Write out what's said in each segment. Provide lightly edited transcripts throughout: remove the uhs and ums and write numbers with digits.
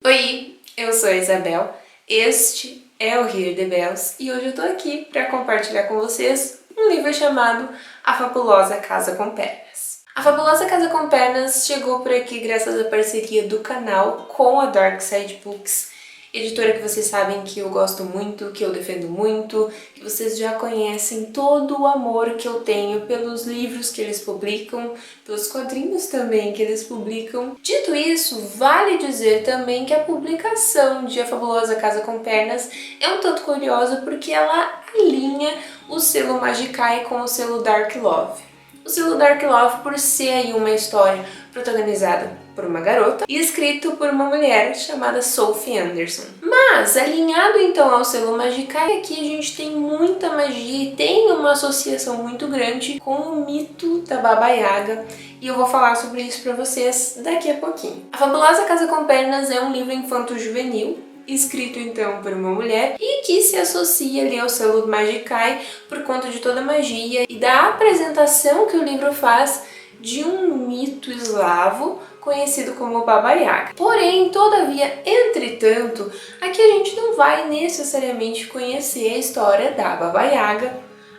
Oi, eu sou a Isabel, este é o Hear the Bells e hoje eu tô aqui para compartilhar com vocês um livro chamado A Fabulosa Casa com Pernas. A Fabulosa Casa com Pernas chegou por aqui graças à parceria do canal com a Dark Side Books, editora que vocês sabem que eu gosto muito, que eu defendo muito, que vocês já conhecem todo o amor que eu tenho pelos livros que eles publicam, pelos quadrinhos também que eles publicam. Dito isso, vale dizer também que a publicação de A Fabulosa Casa com Pernas é um tanto curiosa porque ela alinha o selo Magikai com o selo Dark Love. O selo Dark Love por ser aí uma história protagonizada por uma garota e escrito por uma mulher chamada Sophie Anderson. Mas, alinhado então ao selo Magikai, aqui a gente tem muita magia e tem uma associação muito grande com o mito da Baba Yaga, e eu vou falar sobre isso para vocês daqui a pouquinho. A Fabulosa Casa com Pernas é um livro infanto-juvenil, escrito então por uma mulher e que se associa ali ao selo Magikai por conta de toda a magia e da apresentação que o livro faz de um mito eslavo conhecido como Baba Yaga. Porém, todavia, entretanto, aqui a gente não vai necessariamente conhecer a história da Baba Yaga,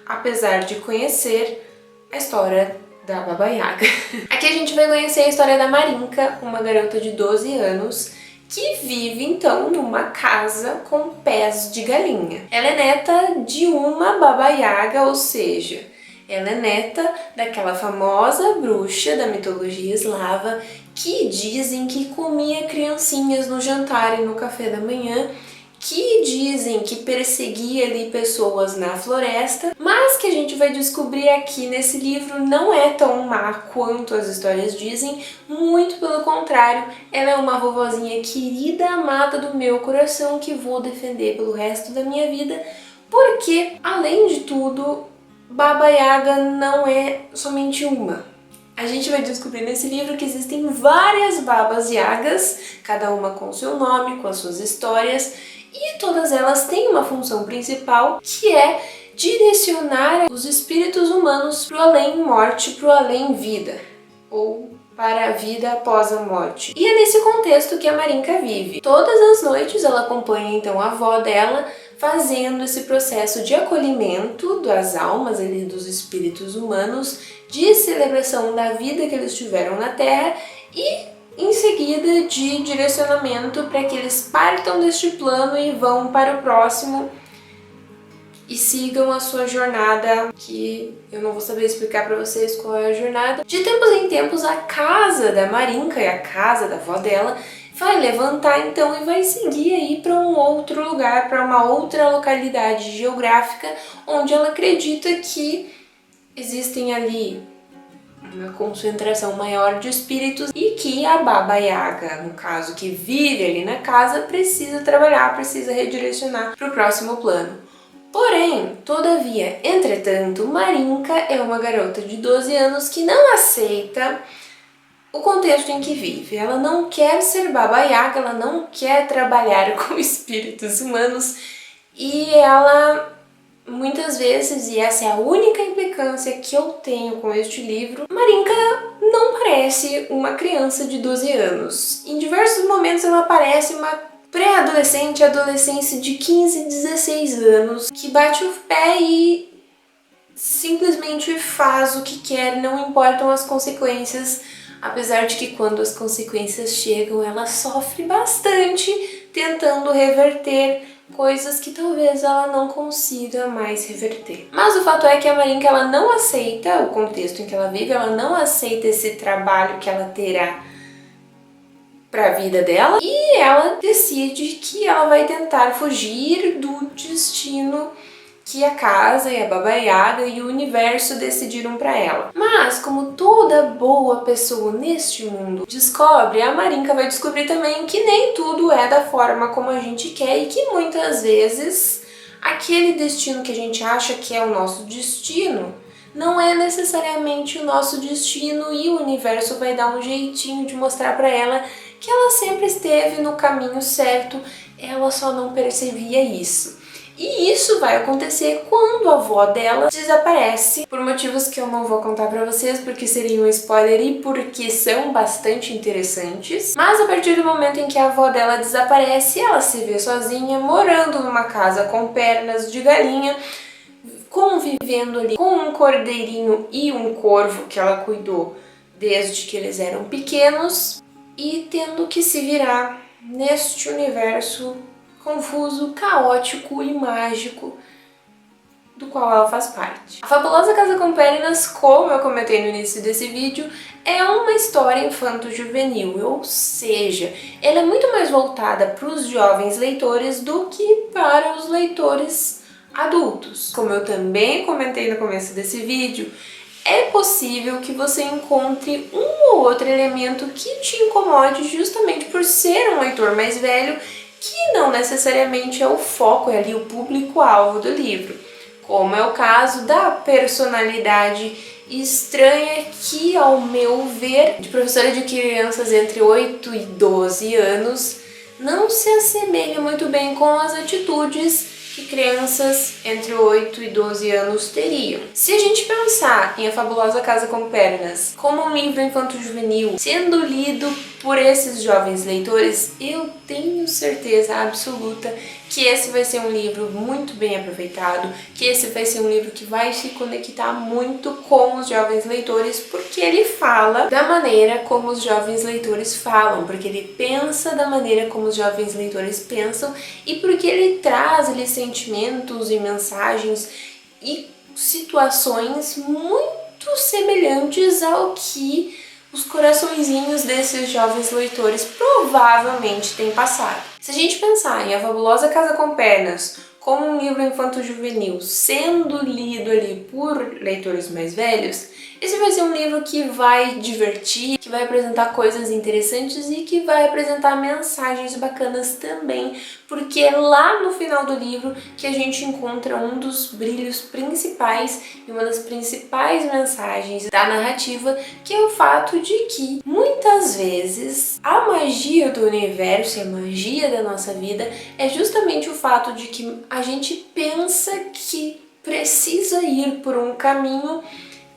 apesar de conhecer a história da Baba Yaga. Aqui a gente vai conhecer a história da Marinka, uma garota de 12 anos, que vive então numa casa com pés de galinha. Ela é neta de uma Baba Yaga, ou seja, ela é neta daquela famosa bruxa da mitologia eslava que dizem que comia criancinhas no jantar e no café da manhã, que dizem que perseguia ali pessoas na floresta, mas que a gente vai descobrir aqui nesse livro não é tão má quanto as histórias dizem, muito pelo contrário, ela é uma vovozinha querida, amada do meu coração, que vou defender pelo resto da minha vida, porque, além de tudo, Baba Yaga não é somente uma. A gente vai descobrir nesse livro que existem várias Babas Yagas, cada uma com seu nome, com as suas histórias, e todas elas têm uma função principal, que é direcionar os espíritos humanos para o além-morte, para o além-vida, ou para a vida após a morte. E é nesse contexto que a Marinka vive. Todas as noites ela acompanha então a avó dela, fazendo esse processo de acolhimento das almas ali dos espíritos humanos, de celebração da vida que eles tiveram na Terra e em seguida de direcionamento para que eles partam deste plano e vão para o próximo e sigam a sua jornada, que eu não vou saber explicar para vocês qual é a jornada. De tempos em tempos, a casa da Marinka e a casa da avó dela vai levantar então e vai seguir aí para um outro lugar, para uma outra localidade geográfica, onde ela acredita que existem ali uma concentração maior de espíritos e que a Baba Yaga, no caso que vive ali na casa, precisa trabalhar, precisa redirecionar para o próximo plano. Porém, todavia, entretanto, Marinka é uma garota de 12 anos que não aceita o contexto em que vive. Ela não quer ser Baba Yaga, ela não quer trabalhar com espíritos humanos e ela muitas vezes, e essa é a única implicância que eu tenho com este livro, Marinka não parece uma criança de 12 anos. Em diversos momentos ela parece uma pré-adolescente, adolescência de 15, 16 anos, que bate o pé e simplesmente faz o que quer, não importam as consequências, apesar de que quando as consequências chegam ela sofre bastante tentando reverter coisas que talvez ela não consiga mais reverter. Mas o fato é que a Marinka ela não aceita o contexto em que ela vive, ela não aceita esse trabalho que ela terá para a vida dela e ela decide que ela vai tentar fugir do destino que a casa e a Baba Yaga e o universo decidiram para ela. Mas, como toda boa pessoa neste mundo descobre, a Marinka vai descobrir também que nem tudo é da forma como a gente quer e que muitas vezes aquele destino que a gente acha que é o nosso destino não é necessariamente o nosso destino e o universo vai dar um jeitinho de mostrar para ela que ela sempre esteve no caminho certo, ela só não percebia isso. E isso vai acontecer quando a avó dela desaparece, por motivos que eu não vou contar pra vocês, porque seria um spoiler e porque são bastante interessantes. Mas a partir do momento em que a avó dela desaparece, ela se vê sozinha, morando numa casa com pernas de galinha, convivendo ali com um cordeirinho e um corvo que ela cuidou desde que eles eram pequenos, e tendo que se virar neste universo confuso, caótico e mágico do qual ela faz parte. A Fabulosa Casa com Pernas, como eu comentei no início desse vídeo, é uma história infanto-juvenil, ou seja, ela é muito mais voltada para os jovens leitores do que para os leitores adultos. Como eu também comentei no começo desse vídeo, é possível que você encontre um ou outro elemento que te incomode justamente por ser um leitor mais velho, que não necessariamente é o foco, é ali o público-alvo do livro. Como é o caso da personalidade estranha que, ao meu ver, de professora de crianças entre 8 e 12 anos, não se assemelha muito bem com as atitudes que crianças entre 8 e 12 anos teriam. Se a gente pensar em A Fabulosa Casa com Pernas como um livro infanto-juvenil sendo lido por esses jovens leitores, eu tenho certeza absoluta que esse vai ser um livro muito bem aproveitado, que esse vai ser um livro que vai se conectar muito com os jovens leitores, porque ele fala da maneira como os jovens leitores falam, porque ele pensa da maneira como os jovens leitores pensam e porque ele traz ali sentimentos e mensagens e situações muito semelhantes ao que os coraçõezinhos desses jovens leitores provavelmente têm passado. Se a gente pensar em A Fabulosa Casa com Pernas como um livro infanto-juvenil sendo lido ali por leitores mais velhos, esse vai ser um livro que vai divertir, que vai apresentar coisas interessantes e que vai apresentar mensagens bacanas também, porque é lá no final do livro que a gente encontra um dos brilhos principais e uma das principais mensagens da narrativa, que é o fato de que muitas vezes a magia do universo e a magia da nossa vida é justamente o fato de que a gente pensa que precisa ir por um caminho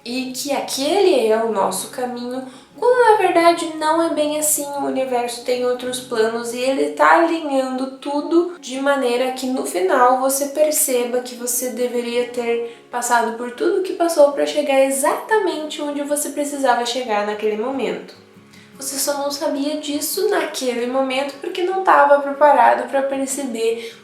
e que aquele é o nosso caminho, quando na verdade não é bem assim. O universo tem outros planos e ele está alinhando tudo de maneira que no final você perceba que você deveria ter passado por tudo que passou para chegar exatamente onde você precisava chegar naquele momento. Você só não sabia disso naquele momento porque não estava preparado para perceber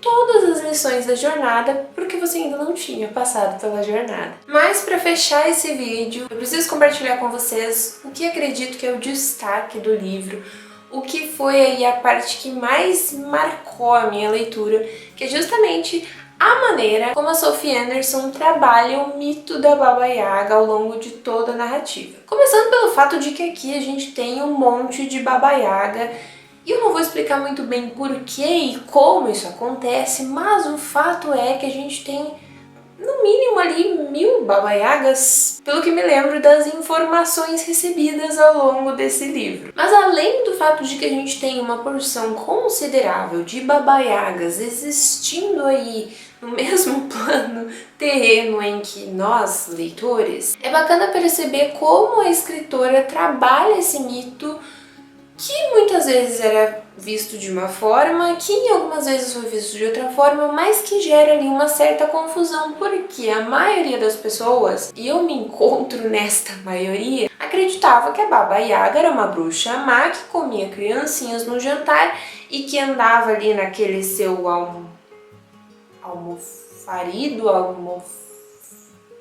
todas as lições da jornada, porque você ainda não tinha passado pela jornada. Mas para fechar esse vídeo, eu preciso compartilhar com vocês o que acredito que é o destaque do livro, o que foi aí a parte que mais marcou a minha leitura, que é justamente a maneira como a Sophie Anderson trabalha o mito da Baba Yaga ao longo de toda a narrativa. Começando pelo fato de que aqui a gente tem um monte de Baba Yaga. E eu não vou explicar muito bem por que e como isso acontece, mas o fato é que a gente tem, no mínimo ali, 1000 Baba Yagas, pelo que me lembro das informações recebidas ao longo desse livro. Mas além do fato de que a gente tem uma porção considerável de Baba Yagas existindo aí no mesmo plano terreno em que nós, leitores, é bacana perceber como a escritora trabalha esse mito, que muitas vezes era visto de uma forma, que em algumas vezes foi visto de outra forma, mas que gera ali uma certa confusão, porque a maioria das pessoas, e eu me encontro nesta maioria, acreditava que a Baba Yaga era uma bruxa má que comia criancinhas no jantar e que andava ali naquele seu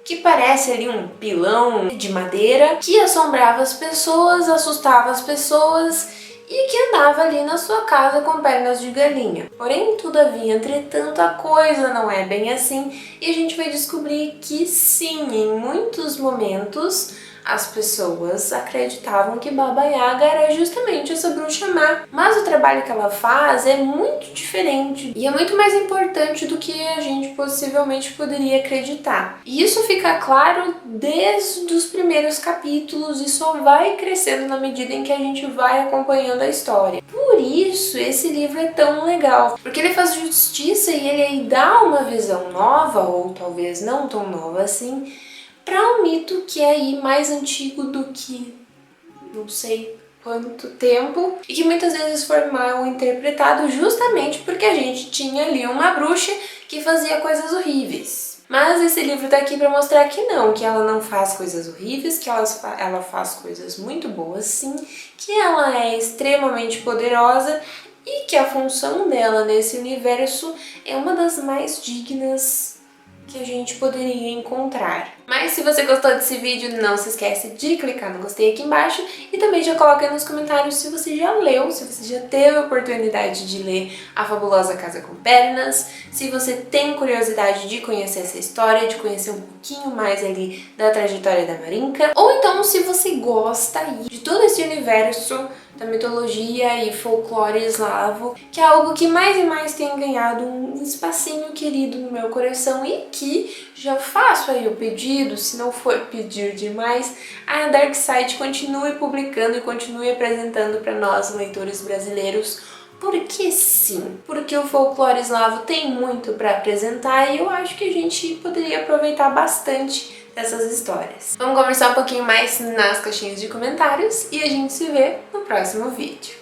que parece ali um pilão de madeira, que assombrava as pessoas, assustava as pessoas e que andava ali na sua casa com pernas de galinha. Porém, todavia, entretanto, a coisa não é bem assim e a gente vai descobrir que sim, em muitos momentos, as pessoas acreditavam que Baba Yaga era justamente essa bruxa má. Mas o trabalho que ela faz é muito diferente e é muito mais importante do que a gente possivelmente poderia acreditar. E isso fica claro desde os primeiros capítulos e só vai crescendo na medida em que a gente vai acompanhando a história. Por isso esse livro é tão legal, porque ele faz justiça e ele dá uma visão nova, ou talvez não tão nova assim, para um mito que é aí mais antigo do que não sei quanto tempo e que muitas vezes foi mal interpretado justamente porque a gente tinha ali uma bruxa que fazia coisas horríveis. Mas esse livro tá aqui para mostrar que não, que ela não faz coisas horríveis, que ela faz coisas muito boas sim, que ela é extremamente poderosa e que a função dela nesse universo é uma das mais dignas que a gente poderia encontrar. Mas se você gostou desse vídeo, não se esquece de clicar no gostei aqui embaixo e também já coloca aí nos comentários se você já leu, se você já teve a oportunidade de ler A Fabulosa Casa com Pernas, se você tem curiosidade de conhecer essa história, de conhecer um pouquinho mais ali da trajetória da Marinka, ou então se você gosta aí de todo esse universo da mitologia e folclore eslavo, que é algo que mais e mais tem ganhado um espacinho querido no meu coração e que já faço aí o pedido, se não for pedir demais, a Darkside continue publicando e continue apresentando para nós, leitores brasileiros, porque sim, porque o folclore eslavo tem muito para apresentar e eu acho que a gente poderia aproveitar bastante dessas histórias. Vamos conversar um pouquinho mais nas caixinhas de comentários e a gente se vê no próximo vídeo.